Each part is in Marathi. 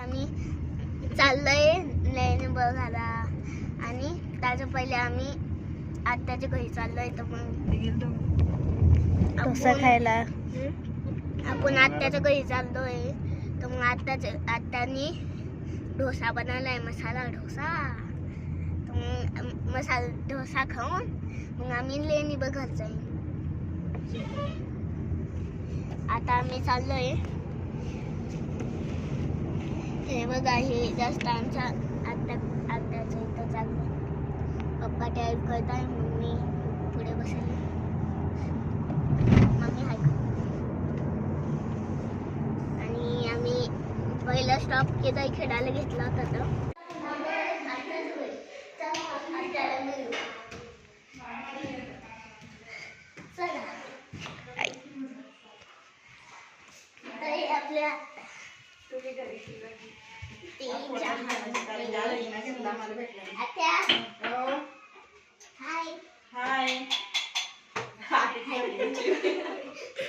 आम्ही चाललोय लेणी बघायला आणि त्याच्या पहिले आम्ही आत्याच्या घरी चाललोय. तर मग डोसा खायला आपण आत्याच्या घरी चाललोय. तर मग आत्याने डोसा बनवलाय, मसाला डोसा. तर मग मसाला डोसा खाऊन मग आम्ही लेणी बघायला जाईल. आता आम्ही चाललोय. हे बघा, हे जास्त आमच्या आत्याच्या इथं चाललंय. पप्पा टाईप करताय, मम्मी पुढे बसली. मम्मी हाय आणि आम्ही पहिला स्टॉप केदाई खेळायला घेतला होता. तर आपल्या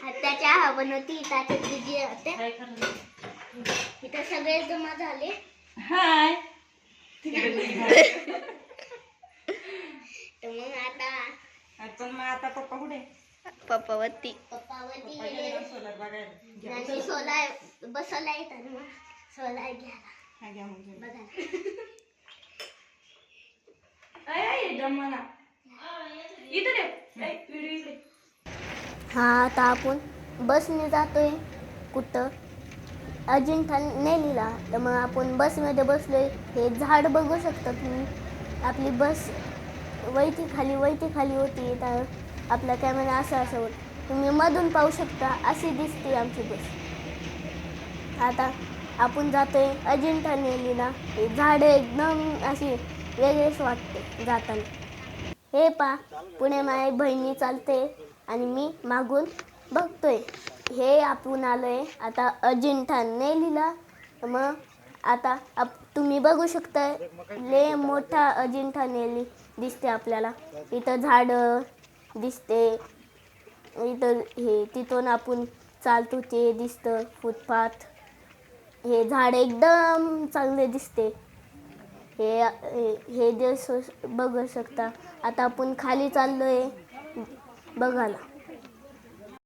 आत्या चहा बनवती. त्याच्यात तुझी आत्या इथं सगळे जमा झाले. हाय. तर मग आता पप्पा कुठे? पप्पावरती गेले आणि सोलाय बसवला येतात. मग सोलाय घ्यायला बघा. हा, आता आपण बसने जातोय कुठं, अजिंठा नेलीला. तर मग आपण बसमध्ये बसलोय. हे झाड बघू शकता तुम्ही. आपली बस वैती खाली होती. तर आपला कॅमेरा असं होत. तुम्ही मधून पाहू शकता. अशी दिसते आमची बस. आता आपण जातोय अजिंठा नेलीला. हे झाड एकदम अशी वेगळेच वाटते जाताना. हे पुणे माझ्या बहिणी चालते आणि मी मागून बघतोय. हे आपण आलोय आता अजिंठा नेलीला. मग आता तुम्ही बघू शकता, लय मोठा अजिंठा नेली दिसते आपल्याला. इथं झाड दिसते. इथं हे तिथून आपण चालतो ते दिसतं फुटपाथ. हे झाड एकदम चांगले दिसते. हे बघू शकता. आता आपण खाली चाललोय बघायला.